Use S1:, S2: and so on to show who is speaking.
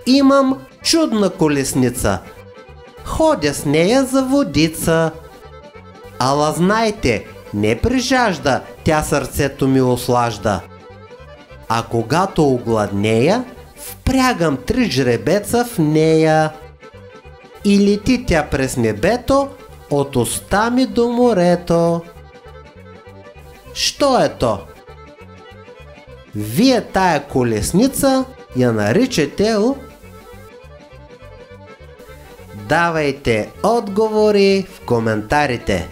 S1: Имам чудна колесница. Ходя с нея за водица. Ала знайте, не при жажда тя сърцето ми услажда. А когато огладнея, впрягам 3 жребеца в нея. И лети тя през небето, от уста ми до морето. Що е то? Вие тая колесница я наричате л? Давайте отговори в коментарите.